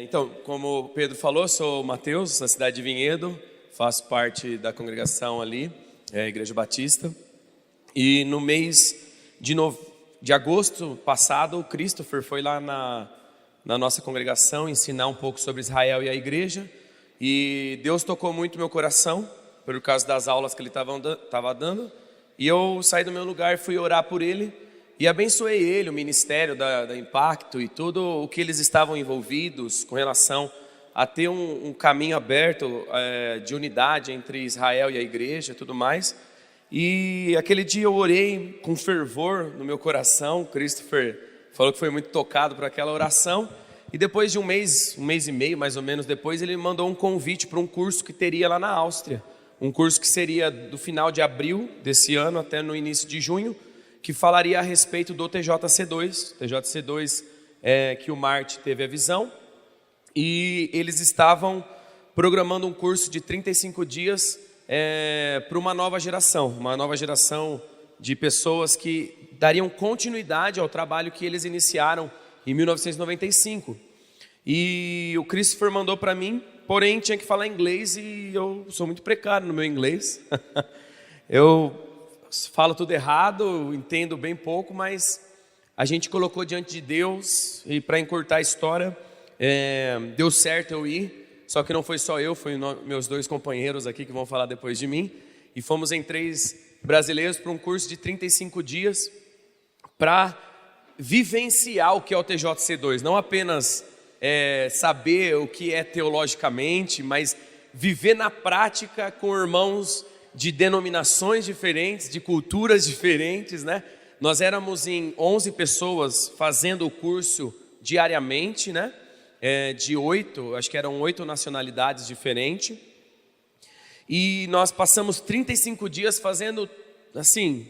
Então, como o Pedro falou, sou o Mateus, da cidade de Vinhedo, faço parte da congregação ali, Igreja Batista. E no mês de agosto passado, o Christopher foi lá na nossa congregação ensinar um pouco sobre Israel e a igreja. E Deus tocou muito meu coração, por causa das aulas que ele estava dando. E eu saí do meu lugar e fui orar por ele. E abençoei ele, o ministério da Impacto e tudo o que eles estavam envolvidos com relação a ter um caminho aberto de unidade entre Israel e a igreja e tudo mais. E aquele dia eu orei com fervor no meu coração. Christopher falou que foi muito tocado por aquela oração. E depois de um mês e meio mais ou menos depois, ele me mandou um convite para um curso que teria lá na Áustria. Um curso que seria do final de abril desse ano até no início de junho, que falaria a respeito do TJC2. TJC2 que o Marte teve a visão. E eles estavam programando um curso de 35 dias para uma nova geração de pessoas que dariam continuidade ao trabalho que eles iniciaram em 1995. E o Christopher mandou para mim, porém tinha que falar inglês e eu sou muito precário no meu inglês. Eu falo tudo errado, entendo bem pouco, mas a gente colocou diante de Deus e para encurtar a história, deu certo eu ir, só que não foi só eu, foi meus dois companheiros aqui que vão falar depois de mim, e fomos em 3 brasileiros para um curso de 35 dias para vivenciar o que é o TJC2, não apenas saber o que é teologicamente, mas viver na prática com irmãos de denominações diferentes, de culturas diferentes, né? Nós éramos em 11 pessoas fazendo o curso diariamente, né? De 8, acho que eram 8 nacionalidades diferentes. E nós passamos 35 dias fazendo, assim,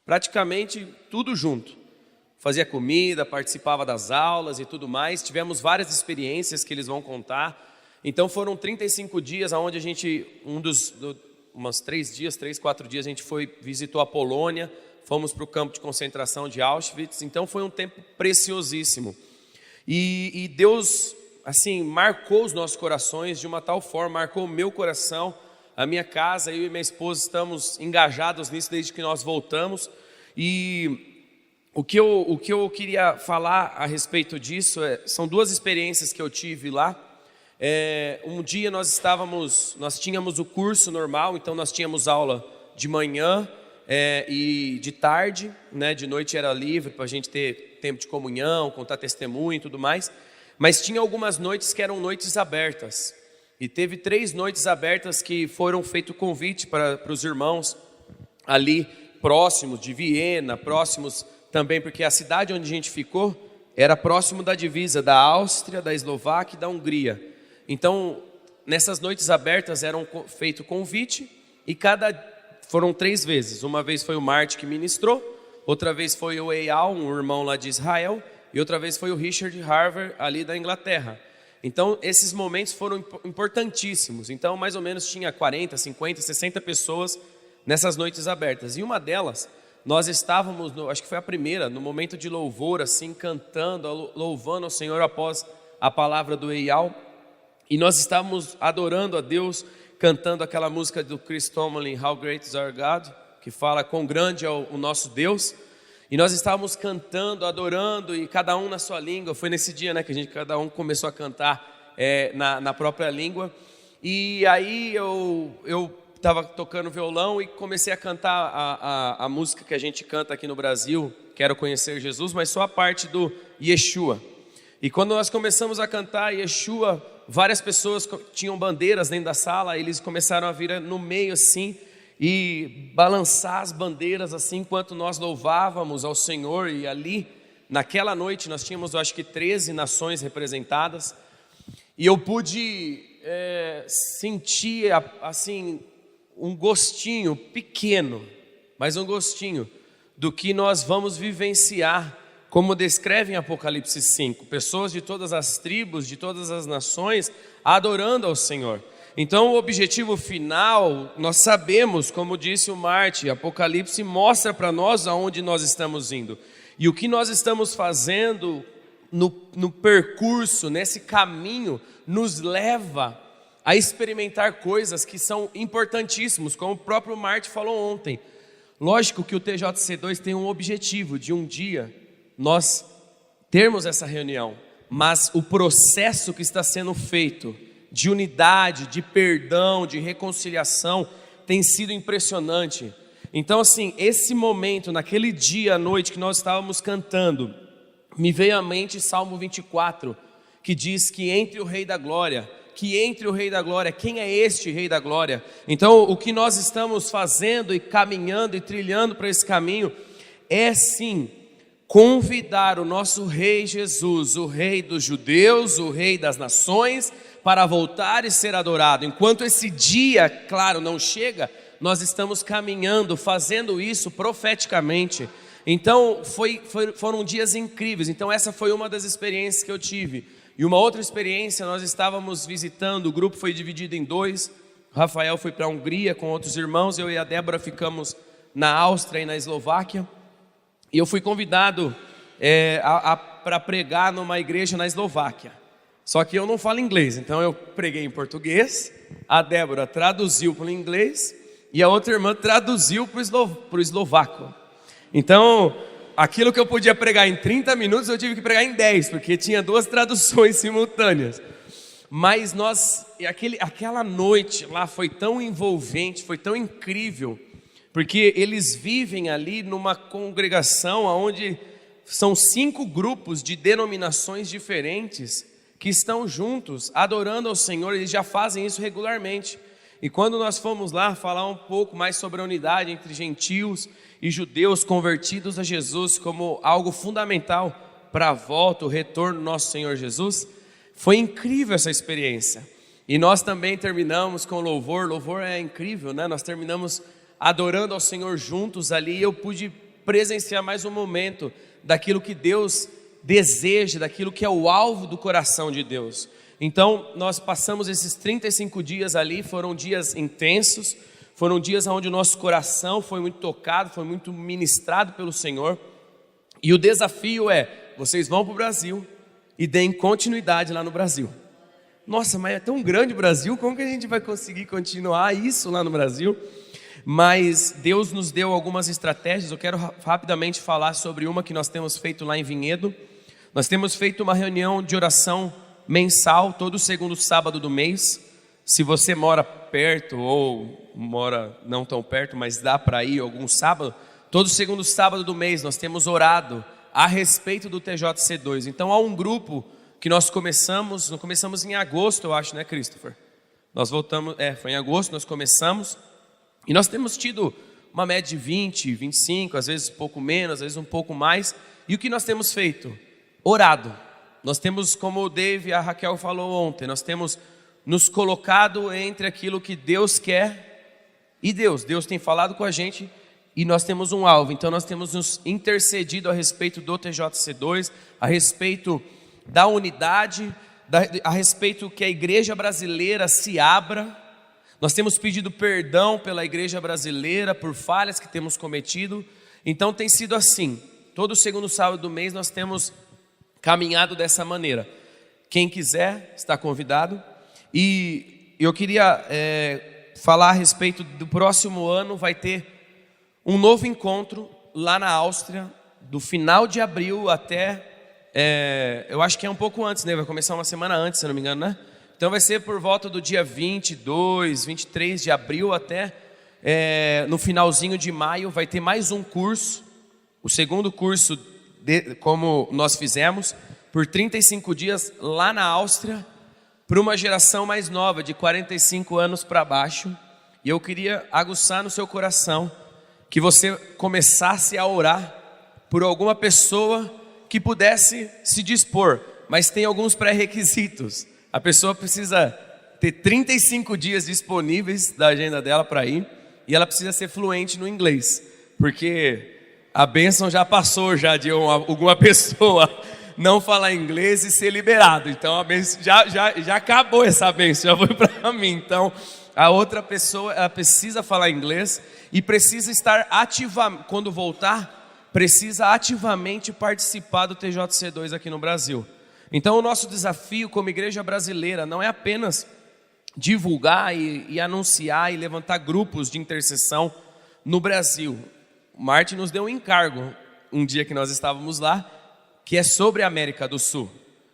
praticamente tudo junto. Fazia comida, participava das aulas e tudo mais. Tivemos várias experiências que eles vão contar. Então foram 35 dias onde a gente, umas 3, 4 dias, a gente visitou a Polônia, fomos para o campo de concentração de Auschwitz. Então foi um tempo preciosíssimo. E Deus, assim, marcou os nossos corações de uma tal forma, marcou o meu coração, a minha casa, eu e minha esposa estamos engajados nisso desde que nós voltamos. E o que eu queria falar a respeito disso são 2 experiências que eu tive lá. Um dia nós tínhamos o curso normal, então nós tínhamos aula de manhã e de tarde, né? De noite era livre para a gente ter tempo de comunhão, contar testemunho e tudo mais, mas tinha algumas noites que eram noites abertas, e teve 3 noites abertas que foram feito convite para os irmãos ali próximos de Viena, próximos também, porque a cidade onde a gente ficou era próximo da divisa da Áustria, da Eslováquia e da Hungria. Então, nessas noites abertas eram feito convite e foram 3 vezes. Uma vez foi o Marte que ministrou, outra vez foi o Eyal, um irmão lá de Israel, e outra vez foi o Richard Harver, ali da Inglaterra. Então, esses momentos foram importantíssimos. Então, mais ou menos tinha 40, 50, 60 pessoas nessas noites abertas. E uma delas, nós estávamos, acho que foi a primeira, no momento de louvor, assim, cantando, louvando ao Senhor após a palavra do Eyal. E nós estávamos adorando a Deus, cantando aquela música do Chris Tomlin, How Great is Our God, que fala quão grande é o nosso Deus. E nós estávamos cantando, adorando, e cada um na sua língua. Foi nesse dia, né, que cada um começou a cantar na própria língua. E aí eu estava tocando violão e comecei a cantar a música que a gente canta aqui no Brasil, Quero Conhecer Jesus, mas só a parte do Yeshua. E quando nós começamos a cantar Yeshua, várias pessoas tinham bandeiras dentro da sala, eles começaram a vir no meio assim e balançar as bandeiras assim, enquanto nós louvávamos ao Senhor. E ali, naquela noite, nós tínhamos, eu acho que 13 nações representadas, e eu pude sentir assim um gostinho pequeno, mas um gostinho do que nós vamos vivenciar, como descreve em Apocalipse 5, pessoas de todas as tribos, de todas as nações, adorando ao Senhor. Então o objetivo final, nós sabemos, como disse o Marte, Apocalipse mostra para nós aonde nós estamos indo. E o que nós estamos fazendo no percurso, nesse caminho, nos leva a experimentar coisas que são importantíssimas, como o próprio Marty falou ontem. Lógico que o TJC2 tem um objetivo de um dia nós termos essa reunião, mas o processo que está sendo feito de unidade, de perdão, de reconciliação, tem sido impressionante. Então assim, esse momento, naquele dia à noite que nós estávamos cantando, me veio à mente Salmo 24, que diz que entre o Rei da Glória, quem é este Rei da Glória? Então o que nós estamos fazendo e caminhando e trilhando para esse caminho, é sim, convidar o nosso Rei Jesus, o Rei dos judeus, o Rei das nações, para voltar e ser adorado. Enquanto esse dia, claro, não chega, nós estamos caminhando, fazendo isso profeticamente. Então foram dias incríveis. Então essa foi uma das experiências que eu tive. E uma outra experiência, nós estávamos visitando, o grupo foi dividido em dois. O Rafael foi para a Hungria com outros irmãos, eu e a Débora ficamos na Áustria e na Eslováquia. E eu fui convidado para pregar numa igreja na Eslováquia. Só que eu não falo inglês, então eu preguei em português, a Débora traduziu para o inglês e a outra irmã traduziu para o eslovaco. Então, aquilo que eu podia pregar em 30 minutos, eu tive que pregar em 10, porque tinha 2 traduções simultâneas. Mas aquela noite lá foi tão envolvente, foi tão incrível, porque eles vivem ali numa congregação onde são 5 grupos de denominações diferentes que estão juntos, adorando ao Senhor. Eles já fazem isso regularmente. E quando nós fomos lá falar um pouco mais sobre a unidade entre gentios e judeus convertidos a Jesus como algo fundamental para a volta, o retorno do nosso Senhor Jesus, foi incrível essa experiência. E nós também terminamos com louvor é incrível, né? Nós terminamos adorando ao Senhor juntos ali, e eu pude presenciar mais um momento daquilo que Deus deseja, daquilo que é o alvo do coração de Deus. Então nós passamos esses 35 dias ali, foram dias intensos, foram dias onde o nosso coração foi muito tocado, foi muito ministrado pelo Senhor. E o desafio é, vocês vão para o Brasil e deem continuidade lá no Brasil. Nossa, mas é tão grande o Brasil, como que a gente vai conseguir continuar isso lá no Brasil? Mas Deus nos deu algumas estratégias. Eu quero rapidamente falar sobre uma que nós temos feito lá em Vinhedo. Nós temos feito uma reunião de oração mensal, todo segundo sábado do mês. Se você mora perto ou mora não tão perto, mas dá para ir algum sábado, todo segundo sábado do mês nós temos orado a respeito do TJC2. Então há um grupo que nós começamos em agosto, eu acho, né, Christopher? Nós voltamos, foi em agosto, nós começamos, e nós temos tido uma média de 20, 25, às vezes um pouco menos, às vezes um pouco mais. E o que nós temos feito? Orado. Nós temos, como o Dave e a Raquel falou ontem, nós temos nos colocado entre aquilo que Deus quer e Deus tem falado com a gente, e nós temos um alvo. Então nós temos nos intercedido a respeito do TJC2, a respeito da unidade, a respeito que a igreja brasileira se abra. Nós temos pedido perdão pela igreja brasileira por falhas que temos cometido. Então tem sido assim, todo segundo sábado do mês nós temos caminhado dessa maneira. Quem quiser está convidado. E eu queria falar a respeito do próximo ano. Vai ter um novo encontro lá na Áustria, do final de abril até, eu acho que é um pouco antes, né? Vai começar uma semana antes, se não me engano, né? Então vai ser por volta do dia 22, 23 de abril até no finalzinho de maio. Vai ter mais um curso, o segundo curso, como nós fizemos, por 35 dias lá na Áustria, para uma geração mais nova, de 45 anos para baixo. E eu queria aguçar no seu coração que você começasse a orar por alguma pessoa que pudesse se dispor, mas tem alguns pré-requisitos. A pessoa precisa ter 35 dias disponíveis da agenda dela para ir, e ela precisa ser fluente no inglês, porque a bênção já passou já de alguma pessoa não falar inglês e ser liberado. Então a bênção, já acabou essa bênção, já foi para mim. Então a outra pessoa, ela precisa falar inglês e precisa estar ativa quando voltar, precisa ativamente participar do TJC2 aqui no Brasil. Então o nosso desafio como igreja brasileira não é apenas divulgar e anunciar e levantar grupos de intercessão no Brasil. O Martin nos deu um encargo um dia que nós estávamos lá, que é sobre a América do Sul.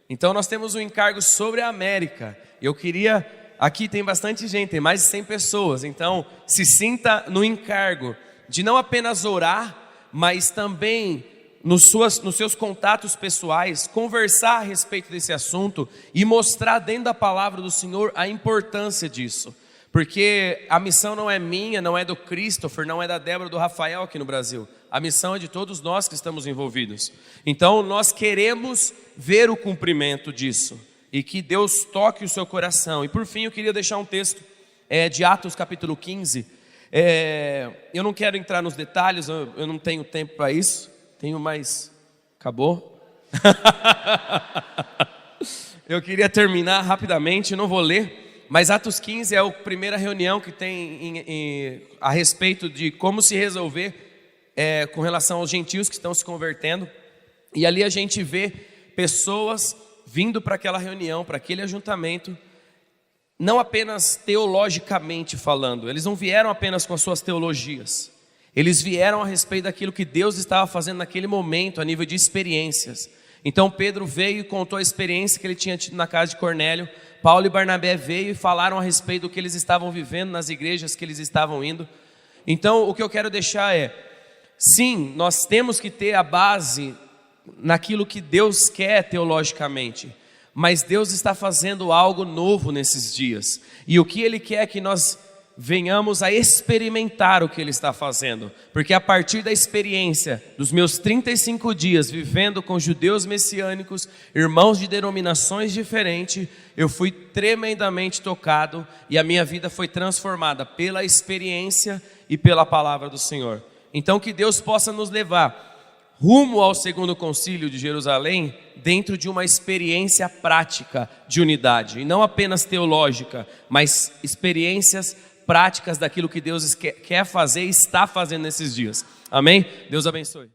Então nós temos um encargo sobre a América. Eu queria, aqui tem bastante gente, tem mais de 100 pessoas, então se sinta no encargo de não apenas orar, mas também nos seus contatos pessoais, conversar a respeito desse assunto e mostrar dentro da palavra do Senhor a importância disso. Porque a missão não é minha, não é do Christopher, não é da Débora, do Rafael aqui no Brasil. A missão é de todos nós que estamos envolvidos. Então nós queremos ver o cumprimento disso e que Deus toque o seu coração. E por fim eu queria deixar um texto de Atos capítulo 15. Eu não quero entrar nos detalhes, eu não tenho tempo para isso. Tenho mais... Acabou? Eu queria terminar rapidamente, não vou ler, mas Atos 15 é a primeira reunião que tem a respeito de como se resolver com relação aos gentios que estão se convertendo. E ali a gente vê pessoas vindo para aquela reunião, para aquele ajuntamento, não apenas teologicamente falando, eles não vieram apenas com as suas teologias, eles vieram a respeito daquilo que Deus estava fazendo naquele momento, a nível de experiências. Então Pedro veio e contou a experiência que ele tinha tido na casa de Cornélio, Paulo e Barnabé veio e falaram a respeito do que eles estavam vivendo nas igrejas que eles estavam indo. Então o que eu quero deixar sim, nós temos que ter a base naquilo que Deus quer teologicamente, mas Deus está fazendo algo novo nesses dias, e o que Ele quer é que nós venhamos a experimentar o que Ele está fazendo, porque a partir da experiência dos meus 35 dias vivendo com judeus messiânicos, irmãos de denominações diferentes, eu fui tremendamente tocado e a minha vida foi transformada pela experiência e pela palavra do Senhor. Então que Deus possa nos levar rumo ao segundo concílio de Jerusalém, dentro de uma experiência prática de unidade, e não apenas teológica, mas experiências práticas daquilo que Deus quer fazer e está fazendo nesses dias. Amém? Deus abençoe.